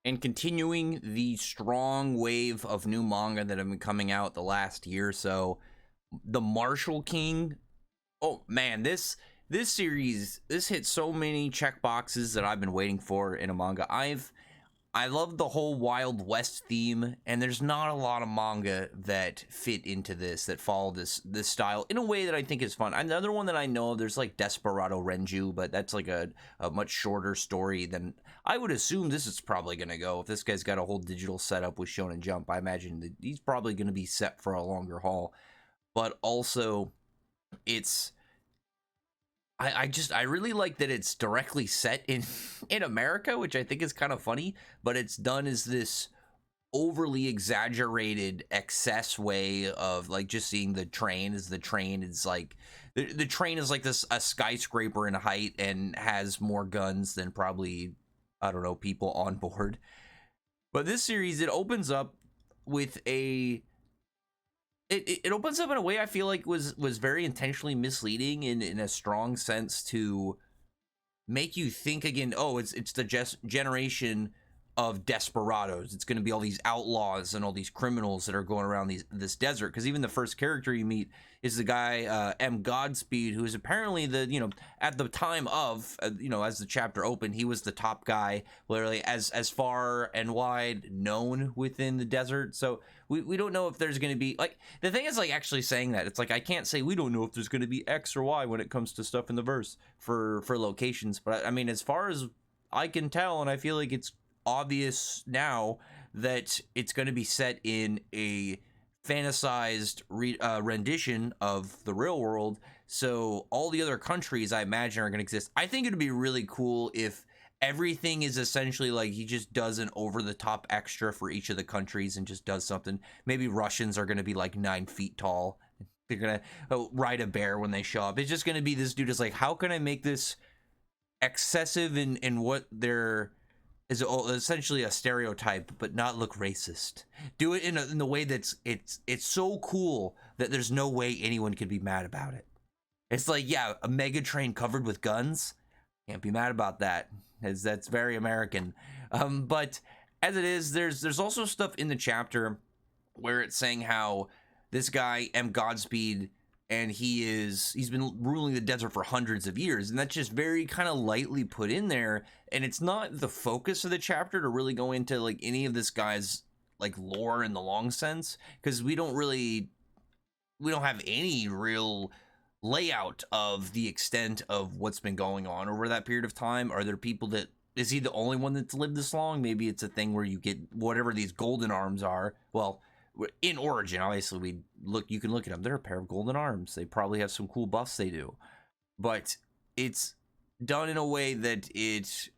And continuing the strong wave of new manga that have been coming out the last year or so, the Marshal King. Oh man, this series, this hit so many check boxes that I've been waiting for in a manga. I love the whole Wild West theme, and there's not a lot of manga that fit into this, that follow this style in a way that I think is fun. Another one that I know of, there's like Desperado Renju, but that's like a much shorter story than I would assume this is probably going to go. If this guy's got a whole digital setup with Shonen Jump, I imagine that he's probably going to be set for a longer haul. But also, it's I really like that it's directly set in in America, which I think is kind of funny, but it's done as this overly exaggerated excess way of like just seeing the train as the train is like the train is like this a skyscraper in height and has more guns than probably I don't know people on board. But this series, it opens up with it opens up in a way I feel like was very intentionally misleading in a strong sense to make you think again. Oh, it's the generation of desperados. It's going to be all these outlaws and all these criminals that are going around this desert. Because even the first character you meet is the guy M. Godspeed, who is apparently at the time of as the chapter opened, he was the top guy, literally as far and wide known within the desert. So we don't know if there's going to be like the thing is like actually saying that it's like I can't say we don't know if there's going to be X or Y when it comes to stuff in the verse for locations. But I mean, as far as I can tell, and I feel like it's obvious now that it's going to be set in a fantasized rendition of the real world, so all the other countries I imagine are going to exist. I think it'd be really cool if everything is essentially like he just does an over-the-top extra for each of the countries and just does something. Maybe Russians are going to be like 9 feet tall. They're going to ride a bear when they show up. It's just going to be this dude is like, how can I make this excessive in what they're is essentially a stereotype, but not look racist. Do it in the way that's it's so cool that there's no way anyone could be mad about it. It's like, yeah, a mega train covered with guns. Can't be mad about that, as that's very American. But as it is, there's also stuff in the chapter where it's saying how this guy M. Godspeed, and he's been ruling the desert for hundreds of years, and that's just very kind of lightly put in there, and it's not the focus of the chapter to really go into like any of this guy's like lore in the long sense, because we don't have any real layout of the extent of what's been going on over that period of time. Are there people that is he the only one that's lived this long? Maybe it's a thing where you get whatever these golden arms are. Well, in Origin, obviously, you can look at them. They're a pair of golden arms. They probably have some cool buffs they do. But it's done in a way that it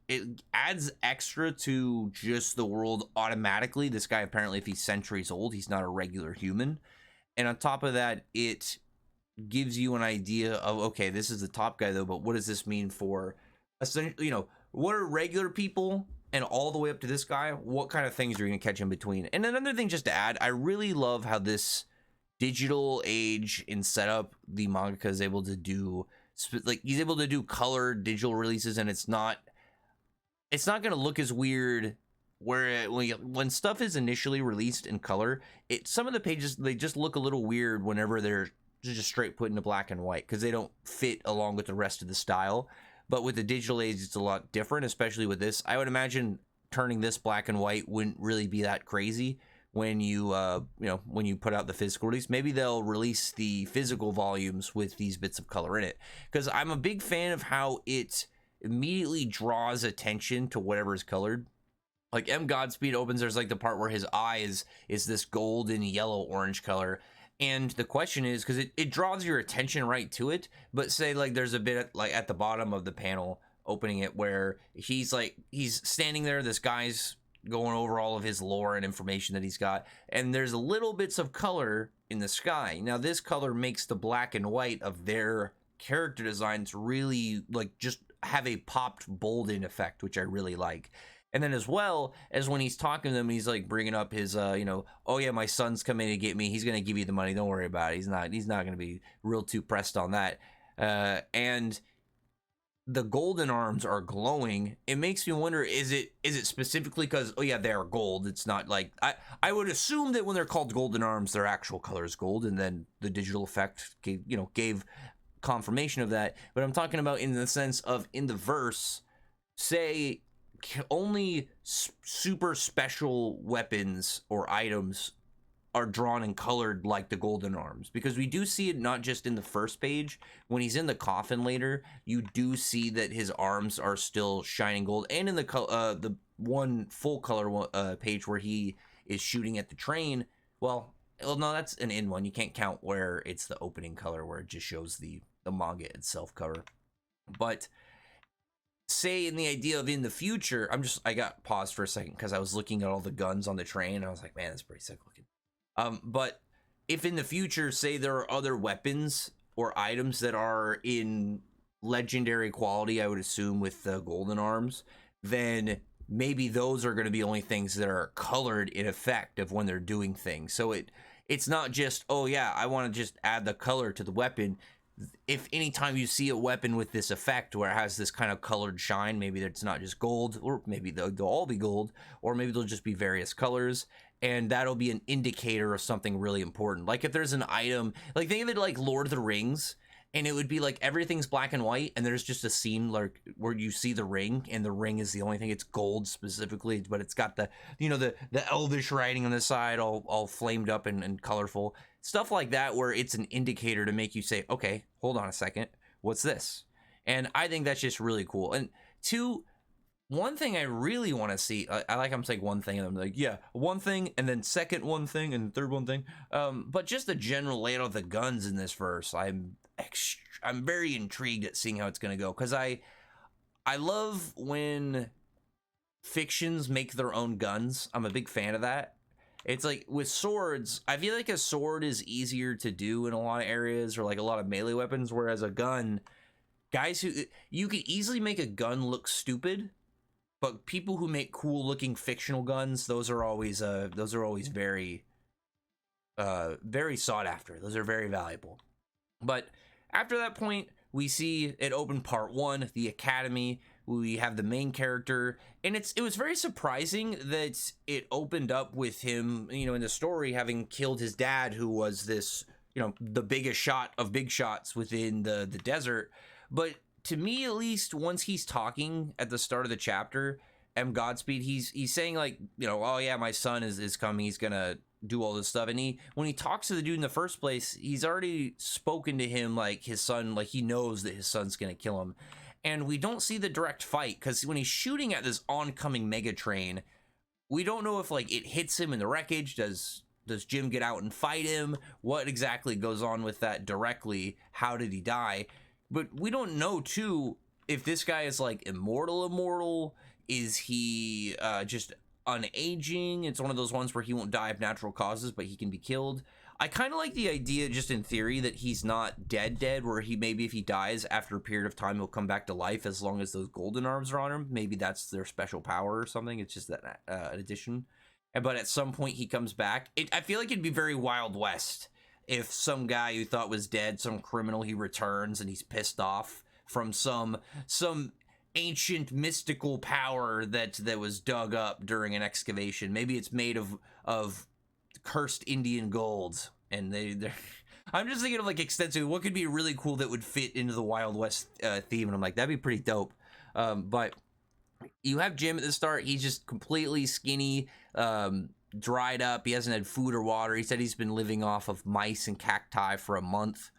adds extra to just the world automatically. This guy, apparently, if he's centuries old, he's not a regular human. And on top of that, it gives you an idea of, okay, this is the top guy, though, but what does this mean for, essentially, what are regular people? And all the way up to this guy, what kind of things are you going to catch in between? And another thing just to add, I really love how this digital age in setup, the mangaka is able to do, like he's able to do color digital releases, and it's not going to look as weird where when stuff is initially released in color, some of the pages, they just look a little weird whenever they're just straight put into black and white because they don't fit along with the rest of the style. But with the digital age, it's a lot different, especially with this. I would imagine turning this black and white wouldn't really be that crazy when you when you put out the physical release. Maybe they'll release the physical volumes with these bits of color in it, because I'm a big fan of how it immediately draws attention to whatever is colored. Like M. Godspeed opens, there's like the part where his eye is this golden yellow orange color. And the question is, because it draws your attention right to it, but say like there's a bit like at the bottom of the panel opening it where he's standing there, this guy's going over all of his lore and information that he's got, and there's little bits of color in the sky. Now this color makes the black and white of their character designs really like just have a popped bolden effect, which I really like. And then as well as when he's talking to them, he's like bringing up his, oh yeah, my son's coming to get me. He's going to give you the money. Don't worry about it. He's not going to be real too pressed on that. And the golden arms are glowing, it makes me wonder, is it specifically because, oh yeah, they are gold? It's not like, I would assume that when they're called golden arms, their actual color is gold, and then the digital effect gave confirmation of that. But I'm talking about in the sense of, in the verse, say only super special weapons or items are drawn and colored like the golden arms, because we do see it not just in the first page. When he's in the coffin later, you do see that his arms are still shining gold, and in the one full color page where he is shooting at the train. Well, no, that's an in one. You can't count where it's the opening color, where it just shows the manga itself cover. But say in the idea of in the future, I got paused for a second because I was looking at all the guns on the train, and I was like, man, that's pretty sick looking. But if in the future, say there are other weapons or items that are in legendary quality, I would assume with the golden arms, then maybe those are going to be only things that are colored in effect of when they're doing things. So it's not just, oh yeah, I want to just add the color to the weapon. If anytime you see a weapon with this effect where it has this kind of colored shine, maybe it's not just gold, or maybe they'll all be gold, or maybe they'll just be various colors, and that'll be an indicator of something really important. Like if there's an item, like think of it like Lord of the Rings, and it would be like everything's black and white, and there's just a scene like where you see the ring, and the ring is the only thing. It's gold specifically, but it's got the the elvish writing on the side, all flamed up and colorful. Stuff like that, where it's an indicator to make you say, okay, hold on a second, what's this? And I think that's just really cool. And two, one thing I really want to see, I like, I'm saying one thing, and I'm like, yeah, one thing, and then second one thing, and third one thing. But just the general layout of the guns in this verse, I'm very intrigued at seeing how it's going to go, because I love when fictions make their own guns. I'm a big fan of that. It's like with swords, I feel like a sword is easier to do in a lot of areas, or like a lot of melee weapons, whereas a gun, you could easily make a gun look stupid, but people who make cool looking fictional guns, those are always very very sought after. Those are very valuable. But after that point, we see it open part 1, the academy. We have the main character, and it was very surprising that it opened up with him, in the story, having killed his dad, who was this, the biggest shot of big shots within the desert. But to me, at least, once he's talking at the start of the chapter, Godspeed, he's saying like, oh yeah, my son is coming, he's gonna do all this stuff. And when he talks to the dude in the first place, he's already spoken to him like his son, like he knows that his son's gonna kill him. And we don't see the direct fight, because when he's shooting at this oncoming mega train, we don't know if like it hits him in the wreckage. Does Jim get out and fight him? What exactly goes on with that directly? How did he die? But we don't know too if this guy is like immortal. Is he just unaging? It's one of those ones where he won't die of natural causes, but he can be killed. I kind of like the idea, just in theory, that he's not dead, where he maybe if he dies after a period of time, he'll come back to life as long as those golden arms are on him. Maybe that's their special power or something. It's just that an addition. But at some point he comes back. I feel like it'd be very Wild West if some guy you thought was dead, some criminal, he returns and he's pissed off from some ancient mystical power that was dug up during an excavation. Maybe it's made of cursed Indian gold, and they're I'm just thinking of like extensive, what could be really cool that would fit into the Wild West theme, and I'm like, that'd be pretty dope. But you have Jim at the start. He's just completely skinny, dried up. He hasn't had food or water. He said he's been living off of mice and cacti for a month.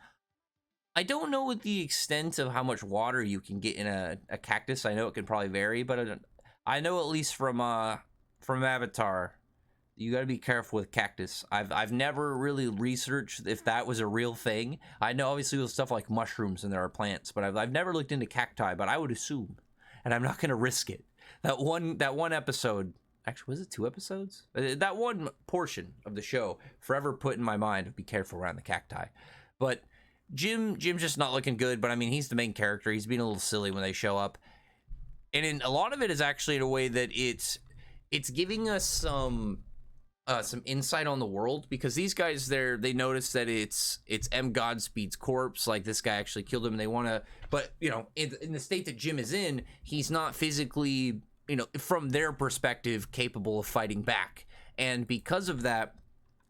I don't know the extent of how much water you can get in a cactus. I know it can probably vary, but I know at least from Avatar, you got to be careful with cactus. I've never really researched if that was a real thing. I know obviously with stuff like mushrooms and there are plants, but I've never looked into cacti. But I would assume, and I'm not going to risk it. That one episode, actually, was it 2 episodes? That one portion of the show forever put in my mind of be careful around the cacti. But Jim's just not looking good. But I mean, he's the main character. He's being a little silly when they show up, and in a lot of it is actually in a way that it's giving us some some insight on the world, because these guys they notice that it's M Godspeed's corpse, like this guy actually killed him, and they want to, but you know, in the state that Jim is in, he's not physically, you know, from their perspective, capable of fighting back, and because of that,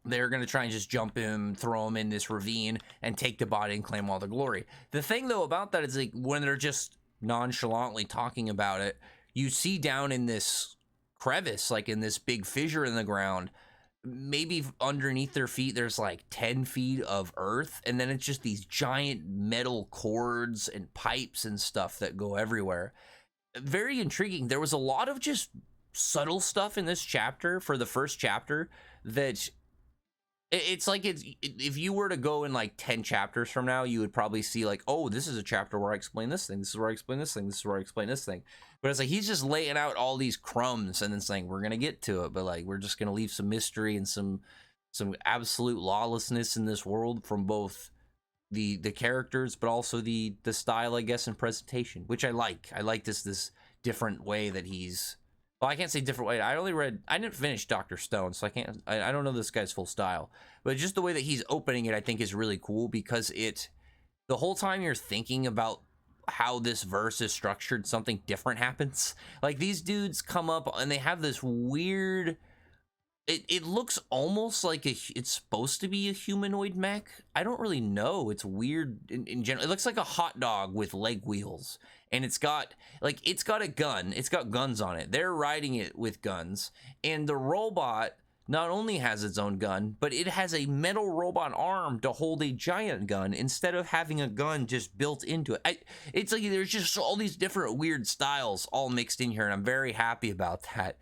they're going to try and just jump him, throw him in this ravine, and take the body and claim all the glory. The thing, though, about that is, like, when they're just nonchalantly talking about it, you see down in this crevice, like in this big fissure in the ground, maybe underneath their feet, there's like 10 feet of earth, and then it's just these giant metal cords and pipes and stuff that go everywhere. Very intriguing. There was a lot of just subtle stuff in this chapter for the first chapter that it's like, if you were to go in like 10 chapters from now, you would probably see like, oh, this is a chapter where I explain this thing, this is where I explain this thing, this is where I explain this thing. But it's like he's just laying out all these crumbs and then saying we're gonna get to it, but like we're just gonna leave some mystery and some absolute lawlessness in this world from both the characters, but also the style, I guess, and presentation, which I like. I like this different way that he's, well, I can't say different way. I didn't finish Dr. Stone, so I don't know this guy's full style. But just the way that he's opening it, I think, is really cool, because the whole time you're thinking about how this verse is structured, something different happens. Like, these dudes come up and they have this weird, it looks almost like it's supposed to be a humanoid mech. I don't really know. It's weird in general. It looks like a hot dog with leg wheels. And it's got a gun. It's got guns on it. They're riding it with guns. And the robot not only has its own gun, but it has a metal robot arm to hold a giant gun instead of having a gun just built into it. It's like there's just all these different weird styles all mixed in here, and I'm very happy about that.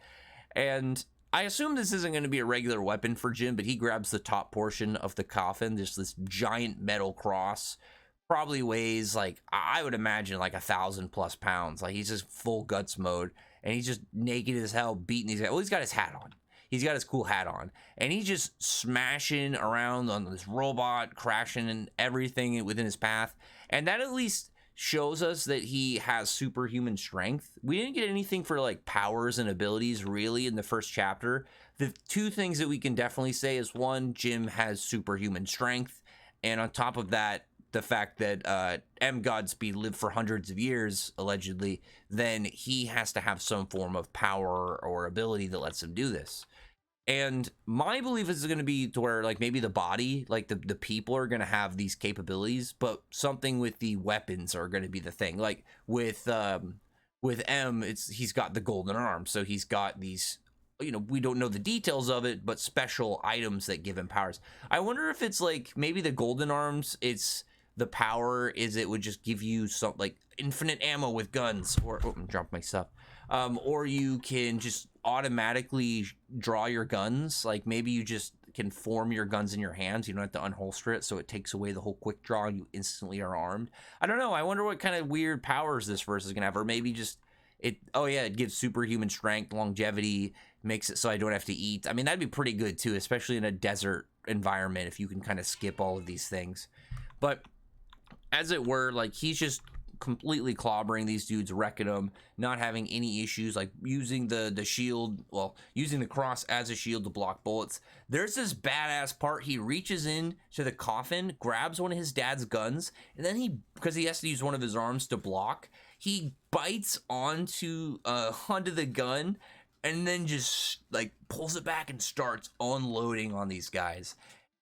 And I assume this isn't going to be a regular weapon for Jim, but he grabs the top portion of the coffin, just this giant metal cross. Probably weighs, like, I would imagine, like 1,000+ pounds. Like, he's just full guts mode, and he's just naked as hell, beating these guys. Well, he's got his hat on. He's got his cool hat on, and he's just smashing around on this robot, crashing and everything within his path. And that at least shows us that he has superhuman strength. We didn't get anything for like powers and abilities really in the first chapter. The two things that we can definitely say is, one, Jim has superhuman strength, and on top of that, the fact that M Godspeed lived for hundreds of years, allegedly, then he has to have some form of power or ability that lets him do this. And my belief is going to be to where, like, maybe the body, like the people are going to have these capabilities, but something with the weapons are going to be the thing. Like with M, he's got the golden arm, so he's got these, you know, we don't know the details of it, but special items that give him powers. I wonder if it's like maybe the golden arms, it's the power is it would just give you some like infinite ammo with guns, or drop my stuff, or you can just automatically draw your guns. Like maybe you just can form your guns in your hands, you don't have to unholster it, so it takes away the whole quick draw and you instantly are armed. I don't know, I wonder what kind of weird powers this verse is gonna have. Or maybe just it gives superhuman strength, longevity, makes it so I don't have to eat. I mean, that'd be pretty good too, especially in a desert environment, if you can kind of skip all of these things. But as it were, like, he's just completely clobbering these dudes, wrecking them, not having any issues, like using the shield, well, using the cross as a shield to block bullets. There's this badass part. He reaches in to the coffin, grabs one of his dad's guns, and then because he has to use one of his arms to block, he bites onto the gun and then just like pulls it back and starts unloading on these guys.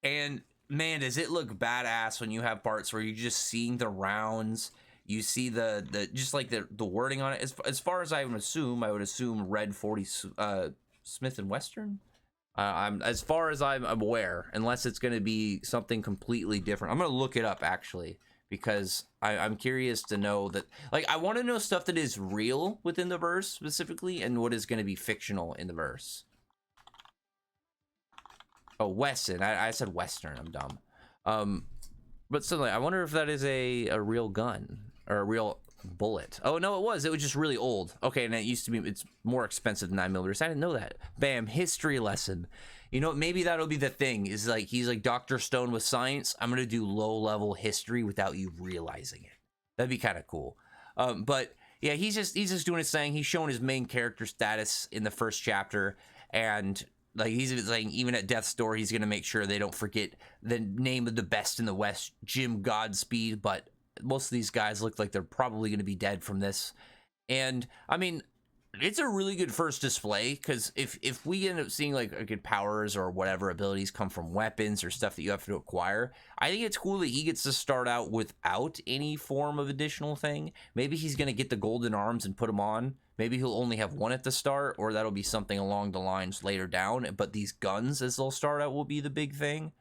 And man, does it look badass when you have parts where you're just seeing the rounds, you see the just like the wording on it. As far as I would assume Red 40 Smith and Western. I'm as far as I'm aware, unless it's going to be something completely different. I'm going to look it up actually, because I'm curious to know that. Like, I want to know stuff that is real within the verse specifically, and what is going to be fictional in the verse. Oh, Wesson. I said Western. I'm dumb. But still, I wonder if that is a real gun or a real bullet. Oh, no, it was just really old. Okay, and it used to be, it's more expensive than 9mm. I didn't know that. Bam, history lesson. You know, maybe that'll be the thing, is like, he's like Dr. Stone with science. I'm going to do low-level history without you realizing it. That'd be kind of cool. But yeah, he's just doing his thing. He's showing his main character status in the first chapter, and Like he's saying, even at death's door, he's gonna make sure they don't forget the name of the best in the West, Jim Godspeed. But most of these guys look like they're probably gonna be dead from this. And I mean, it's a really good first display, because if we end up seeing like good powers or whatever abilities come from weapons or stuff that you have to acquire, I think it's cool that he gets to start out without any form of additional thing. Maybe he's gonna get the golden arms and put them on. Maybe he'll only have one at the start, or that'll be something along the lines later down. But these guns, as they'll start out, will be the big thing.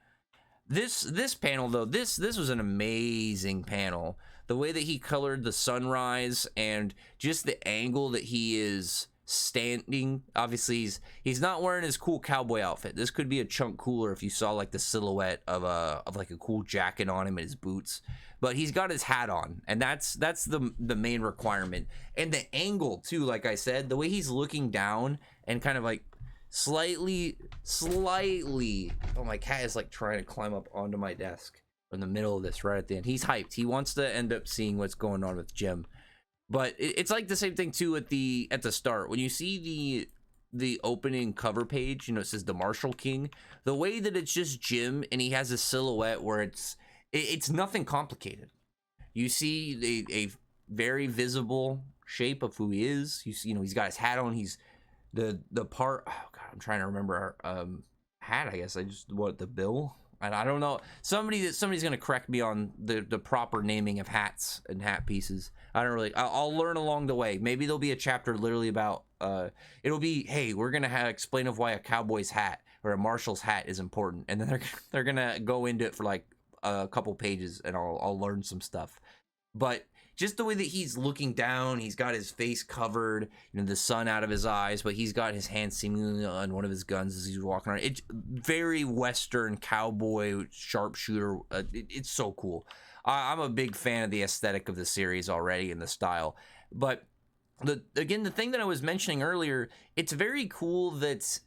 This panel though, this was an amazing panel. The way that he colored the sunrise and just the angle that he is standing. Obviously, he's not wearing his cool cowboy outfit. This could be a chunk cooler if you saw like the silhouette of like a cool jacket on him and his boots. But he's got his hat on, and that's the main requirement. And the angle too, like I said, the way he's looking down and kind of like slightly, oh, my cat is like trying to climb up onto my desk in the middle of this right at the end. He's hyped. He wants to end up seeing what's going on with Jim. But it's like the same thing too at the start when you see the opening cover page. You know, it says the Marshal King. The way that it's just Jim and he has a silhouette where it's nothing complicated. You see a very visible shape of who he is. You know, he's got his hat on. He's the part. Oh God, I'm trying to remember our hat. I guess I just the bill. And I don't know. Somebody's gonna correct me on the proper naming of hats and hat pieces. I don't really. I'll learn along the way. Maybe there'll be a chapter literally about. It'll be, hey, we're gonna explain of why a cowboy's hat or a marshal's hat is important, and then they're gonna go into it for like a couple pages, and I'll learn some stuff. But just the way that he's looking down, he's got his face covered, you know, the sun out of his eyes, but he's got his hand seemingly on one of his guns as he's walking around. It's very Western cowboy sharpshooter. It's so cool. I'm a big fan of the aesthetic of the series already and the style. But the thing that I was mentioning earlier, it's very cool that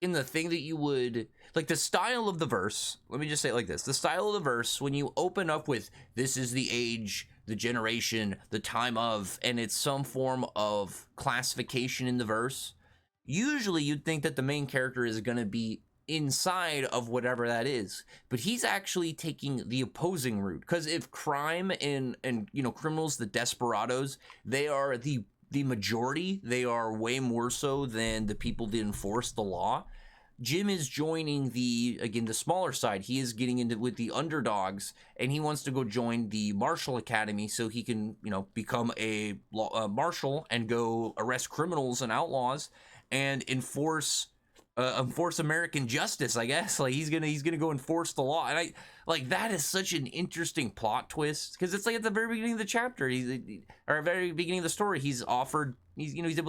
in the thing that you would like, the style of the verse, let me just say it like this: the style of the verse, when you open up with this is the age, the generation, the time of, and it's some form of classification in the verse, usually you'd think that the main character is going to be inside of whatever that is, but he's actually taking the opposing route. Because if crime and you know, criminals, the desperados, they are the majority, they are way more so than the people that enforce the law. Jim is joining the smaller side. He is getting into with the underdogs, and he wants to go join the Marshal Academy so he can, you know, become a marshal and go arrest criminals and outlaws and enforce American justice, I guess. Like he's gonna go enforce the law. And I like that is such an interesting plot twist, because it's like at the very beginning of the chapter, or very beginning of the story, he's able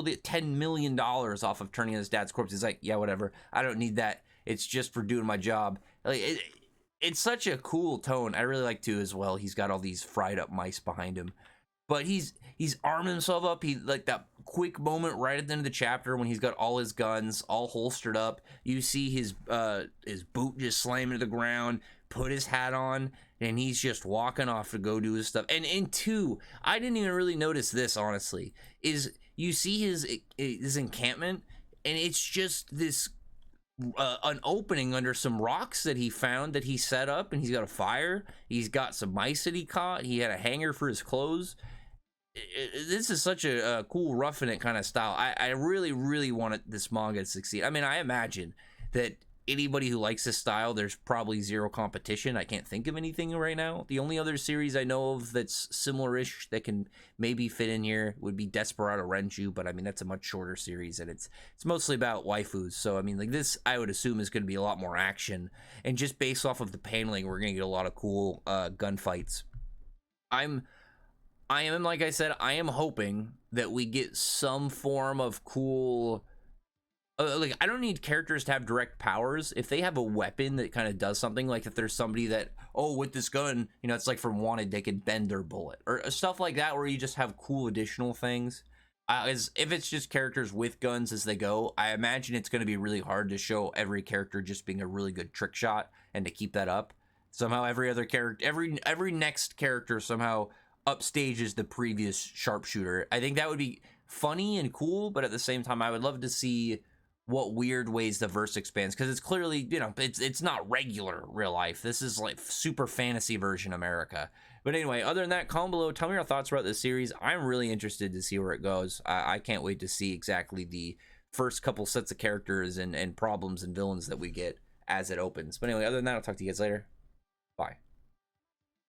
to get $10 million off of turning in his dad's corpse. He's like, yeah, whatever, I don't need that, it's just for doing my job. Like it's such a cool tone. I really like too as well, he's got all these fried up mice behind him, but he's arming himself up. He like that quick moment right at the end of the chapter when he's got all his guns all holstered up. You see his boot just slam into the ground, put his hat on, and he's just walking off to go do his stuff. And in two, I didn't even really notice this, honestly, is you see his encampment, and it's just this an opening under some rocks that he found, that he set up, and he's got a fire, he's got some mice that he caught, he had a hanger for his clothes. This is such a cool roughing it kind of style. I really, really want this manga to succeed. I mean, I imagine that anybody who likes this style, there's probably zero competition. I can't think of anything right now. The only other series I know of that's similar-ish that can maybe fit in here would be Desperado Renju, but I mean, that's a much shorter series, and it's mostly about waifus. So I mean, like, this I would assume is going to be a lot more action, and just based off of the paneling, we're going to get a lot of cool gunfights. I am, like I said, I am hoping that we get some form of cool. Like, I don't need characters to have direct powers. If they have a weapon that kind of does something, like if there's somebody that, oh, with this gun, you know, it's like from Wanted, they can bend their bullet or stuff like that, where you just have cool additional things. As if it's just characters with guns as they go, I imagine it's going to be really hard to show every character just being a really good trick shot and to keep that up. Somehow every other character, every next character somehow upstages the previous sharpshooter. I think that would be funny and cool, but at the same time, I would love to see what weird ways the verse expands, because it's clearly, you know, it's not regular real life. This is like super fantasy version America. But anyway, other than that, comment below, tell me your thoughts about this series. I'm really interested to see where it goes. I can't wait to see exactly the first couple sets of characters and problems and villains that we get as it opens. But anyway, other than that, I'll talk to you guys later. Bye.